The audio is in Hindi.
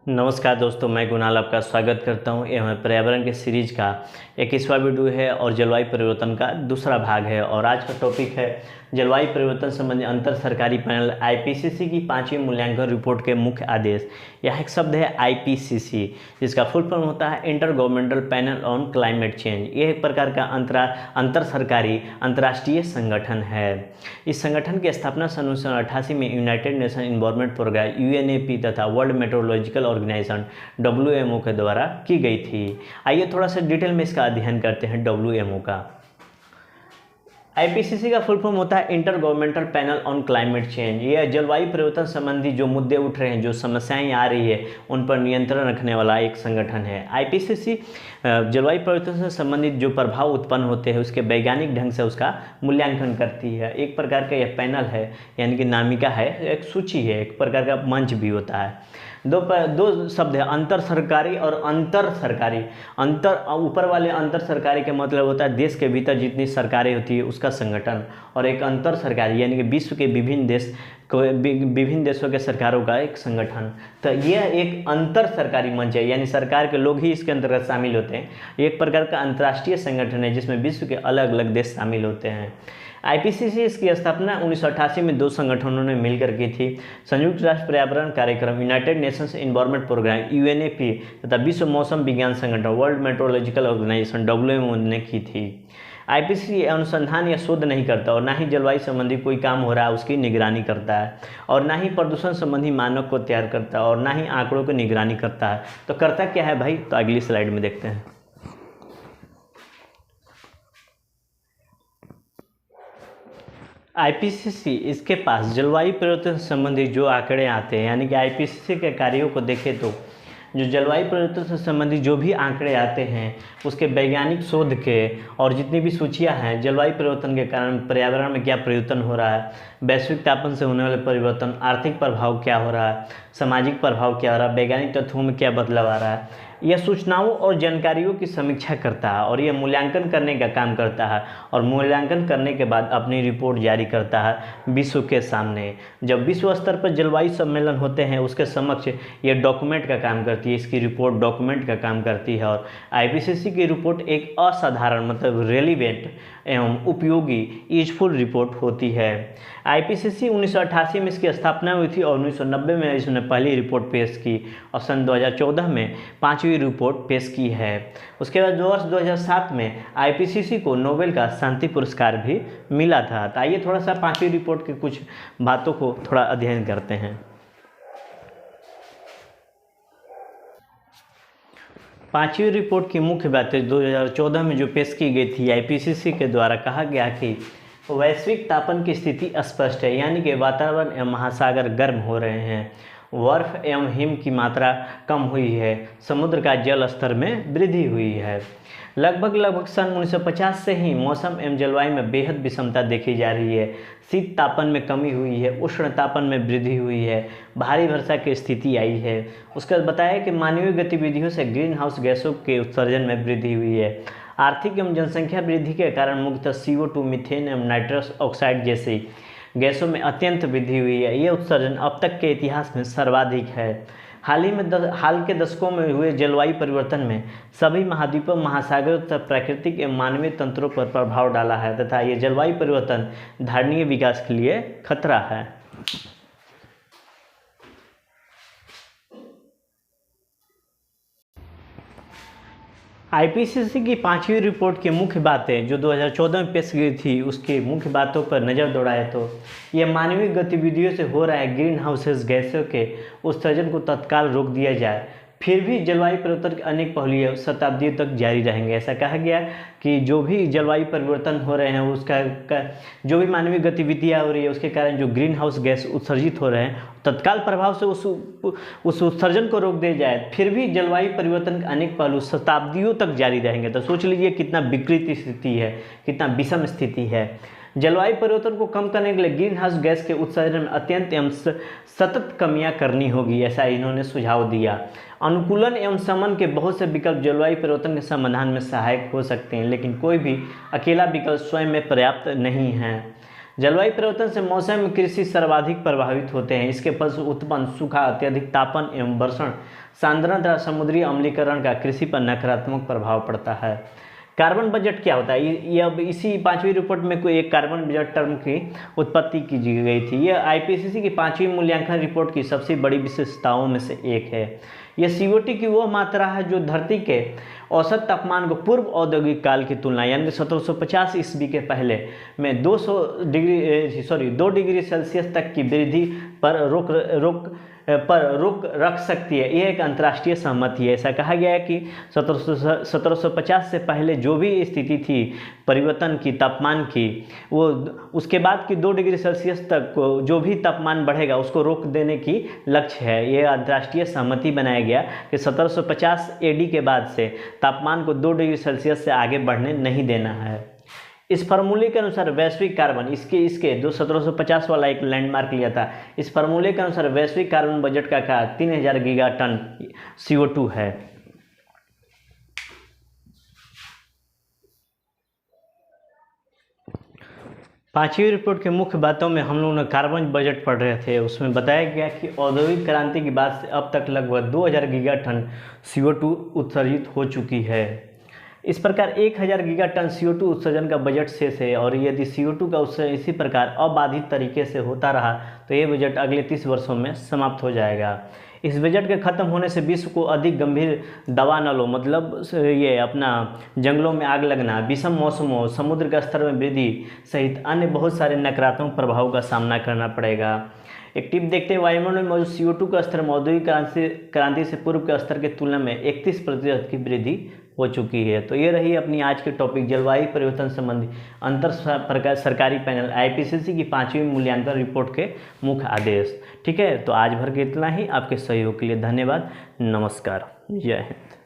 नमस्कार दोस्तों, मैं कुणाल आपका स्वागत करता हूं। यह हमें पर्यावरण के सीरीज का 21वां वीडियो है और जलवायु परिवर्तन का दूसरा भाग है। और आज का टॉपिक है जलवायु परिवर्तन संबंधी अंतर सरकारी पैनल आईपीसीसी की 5वीं मूल्यांकन रिपोर्ट के मुख्य आदेश। यह एक शब्द है आईपीसीसी, जिसका फुल फॉर्म होता है inter governmental panel on climate change. यह एक प्रकार का अंतर सरकारी अंतर्राष्ट्रीय संगठन है। इस संगठन की स्थापना सन 1988 में United Nation environment programme UNEP तथा वर्ल्ड मेट्रोलॉजिकल ऑर्गेनाइजेशन डब्ल्यूएमओ के द्वारा की गई थी। आइए थोड़ा सा डिटेल में इसका अध्ययन करते हैं डब्ल्यूएमओ का। आईपीसीसी का फुल फॉर्म होता है inter governmental panel on climate change. यह जलवायु परिवर्तन संबंधी जो मुद्दे उठ रहे हैं, जो समस्याएं आ रही है, उन पर नियंत्रण रखने वाला एक संगठन है। आईपीसीसी जलवायु परिवर्तन से संबंधित जो प्रभाव उत्पन्न होते हैं उसके वैज्ञानिक ढंग से उसका मूल्यांकन करती है। एक प्रकार का यह पैनल है, यानी कि नामिका है, एक सूची है, एक प्रकार का मंच भी होता है। दो शब्द है, अंतर सरकारी और अंतर सरकारी। अंतर ऊपर वाले अंतर सरकारी का मतलब होता है देश के भीतर जितनी सरकारें होती है उसका संगठन, और एक अंतर सरकारी यानी कि विश्व के विभिन्न देशों के सरकारों का एक संगठन। तो यह एक अंतर सरकारी मंच है, यानी सरकार के लोग ही इसके अंतर्गत शामिल होते हैं। एक प्रकार का अंतर्राष्ट्रीय संगठन है जिसमें विश्व के अलग अलग देश शामिल होते हैं। आईपीसीसी इसकी स्थापना 1988 में दो संगठनों ने मिलकर की थी। संयुक्त राष्ट्र पर्यावरण कार्यक्रम United Nations environment programme UNEP तथा विश्व मौसम विज्ञान संगठन वर्ल्ड मेट्रोलॉजिकल ऑर्गेनाइजेशन डब्ल्यूएमओ ने की थी। आईपीसीसी अनुसंधान या शोध नहीं करता और ना ही जलवायु संबंधी कोई काम हो रहा है उसकी निगरानी करता है, और ना ही प्रदूषण संबंधी मानक को तैयार करता है, और ना ही आंकड़ों की निगरानी करता है। तो करता क्या है भाई, तो अगली स्लाइड में देखते हैं। आईपीसीसी इसके पास जलवायु परिवर्तन से संबंधित जो आंकड़े आते हैं, यानी कि आईपीसीसी के कार्यों को देखें तो जो जलवायु परिवर्तन से संबंधित जो भी आंकड़े आते हैं उसके वैज्ञानिक शोध के, और जितनी भी सूचियां हैं जलवायु परिवर्तन के कारण पर्यावरण में क्या परिवर्तन हो रहा है, वैश्विक तापन से होने वाले परिवर्तन, आर्थिक प्रभाव क्या हो रहा है, सामाजिक प्रभाव क्या हो रहा है, वैज्ञानिक तथ्यों में क्या बदलाव आ रहा है, यह सूचनाओं और जानकारियों की समीक्षा करता है और यह मूल्यांकन करने का काम करता है, और मूल्यांकन करने के बाद अपनी रिपोर्ट जारी करता है विश्व के सामने। जब विश्व स्तर पर जलवायु सम्मेलन होते हैं उसके समक्ष यह डॉक्यूमेंट का काम करती है, इसकी रिपोर्ट डॉक्यूमेंट का काम करती है। और आईपीसीसी की रिपोर्ट एक असाधारण मतलब रेलिवेंट एवं उपयोगी यूजफुल रिपोर्ट होती है। आईपीसीसी 1988 में इसकी स्थापना हुई थी और 1990 में इसने पहली रिपोर्ट पेश की, और सन 2014 में 5वीं रिपोर्ट पेश की है। उसके बाद वर्ष 2007 में आईपीसीसी को नोबेल का शांति पुरस्कार भी मिला था। तो आइए थोड़ा सा 5वीं रिपोर्ट की कुछ बातों को थोड़ा अध्ययन करते हैं। 5वीं रिपोर्ट की मुख्य बातें 2014 में जो पेश की गई थी आईपीसीसी के द्वारा कहा गया कि वैश्विक तापन की स्थिति स्पष्ट है, यानी कि वातावरण एवं महासागर गर्म हो रहे हैं, बर्फ एवं हिम की मात्रा कम हुई है, समुद्र का जल स्तर में वृद्धि हुई है। लगभग सन 1950 से ही मौसम एवं जलवायु में बेहद विषमता देखी जा रही है। शीत तापन में कमी हुई है, उष्ण तापन में वृद्धि हुई है, भारी वर्षा की स्थिति आई है। उसके बाद बताया कि मानवीय गतिविधियों से ग्रीन हाउस गैसों के उत्सर्जन में वृद्धि हुई है। आर्थिक एवं जनसंख्या वृद्धि के कारण मुख्यतः CO2, मीथेन एवं नाइट्रस ऑक्साइड जैसी गैसों में अत्यंत वृद्धि हुई है। ये उत्सर्जन अब तक के इतिहास में सर्वाधिक है। हाल के दशकों में हुए जलवायु परिवर्तन में सभी महाद्वीपों, महासागरों तथा प्राकृतिक एवं मानवीय तंत्रों पर प्रभाव डाला है तथा ये जलवायु परिवर्तन धारणीय विकास के लिए खतरा है। आईपीसीसी की 5वीं रिपोर्ट की मुख्य बातें जो 2014 में पेश की थी उसकी मुख्य बातों पर नज़र दौड़ाए तो यह मानवीय गतिविधियों से हो रहा है ग्रीन हाउसेस गैसों के उत्सर्जन को तत्काल रोक दिया जाए। फिर भी जलवायु परिवर्तन के अनेक पहलू शताब्दियों तक जारी रहेंगे। ऐसा कहा गया कि जो भी जलवायु परिवर्तन हो रहे हैं उसका जो भी मानवीय गतिविधियाँ हो रही है उसके कारण जो ग्रीन हाउस गैस उत्सर्जित हो रहे हैं तत्काल प्रभाव से उस उत्सर्जन को रोक दिया जाए। फिर भी जलवायु परिवर्तन के अनेक पहलू शताब्दियों तक जारी रहेंगे। तो सोच लीजिए कितना विकृत स्थिति है, कितना विषम स्थिति है। जलवायु परिवर्तन को कम करने के लिए ग्रीन हाउस गैस के उत्सर्जन में अत्यंत एवं सतत कमियां करनी होगी, ऐसा इन्होंने सुझाव दिया। अनुकूलन एवं शमन के बहुत से विकल्प जलवायु परिवर्तन के समाधान में सहायक हो सकते हैं, लेकिन कोई भी अकेला विकल्प स्वयं में पर्याप्त नहीं है। जलवायु परिवर्तन से मौसम कृषि सर्वाधिक प्रभावित होते हैं। इसके फलस्वरूप उत्पन्न सूखा, अत्यधिक तापन एवं वर्षण, सांद्रण तथा समुद्री अम्लीकरण का कृषि पर नकारात्मक प्रभाव पड़ता है। कार्बन बजट क्या होता है? ये अब इसी 5वीं रिपोर्ट में कोई एक कार्बन बजट टर्म की उत्पत्ति की गई थी। यह आईपीसीसी की 5वीं मूल्यांकन रिपोर्ट की सबसे बड़ी विशेषताओं में से एक है। यह CO2 की वह मात्रा है जो धरती के औसत तापमान को पूर्व औद्योगिक काल की तुलना यानी 1750 ईस्वी के पहले में 2 डिग्री सेल्सियस तक की वृद्धि पर रोक रख सकती है। यह एक अंतर्राष्ट्रीय सहमति है। ऐसा कहा गया है कि 1750 से पहले जो भी स्थिति थी परिवर्तन की तापमान की, वो उसके बाद की 2 डिग्री सेल्सियस तक जो भी तापमान बढ़ेगा उसको रोक देने की लक्ष्य है। यह अंतर्राष्ट्रीय सहमति बनाया गया कि 1750 AD के बाद से तापमान को 2 डिग्री सेल्सियस से आगे बढ़ने नहीं देना है। इस फार्मूले के अनुसार वैश्विक कार्बन इसके जो 1750 वाला एक लैंडमार्क लिया था, इस फार्मूले के अनुसार वैश्विक कार्बन बजट का 3000 गीगाटन CO2 है। पांचवी रिपोर्ट के मुख्य बातों में हम लोग ने कार्बन बजट पढ़ रहे थे। उसमें बताया गया कि औद्योगिक क्रांति के बाद से अब तक लगभग 2000 गीगाटन CO2 उत्सर्जित हो चुकी है। इस प्रकार 1000 गीगाटन CO2 उत्सर्जन का बजट शेष है और यदि CO2 का उत्सर्जन इसी प्रकार अबाधित तरीके से होता रहा तो ये बजट अगले 30 वर्षों में समाप्त हो जाएगा। इस बजट के खत्म होने से विश्व को अधिक गंभीर दवा न लो, मतलब ये अपना जंगलों में आग लगना, विषम मौसमों, समुद्र का स्तर में वृद्धि सहित अन्य बहुत सारे नकारात्मक प्रभावों का सामना करना पड़ेगा। एक टिप देखते हैं, वायुमंडल में मौजूद CO2 का स्तर औद्योगिक क्रांति से पूर्व के स्तर की तुलना में 31% की वृद्धि हो चुकी है। तो ये रही अपनी आज के टॉपिक जलवायु परिवर्तन संबंधी अंतर सरकारी पैनल IPCC की 5वीं मूल्यांकन रिपोर्ट के मुख्य आदेश। ठीक है, तो आज भर के इतना ही। आपके सहयोग के लिए धन्यवाद। नमस्कार, जय हिंद।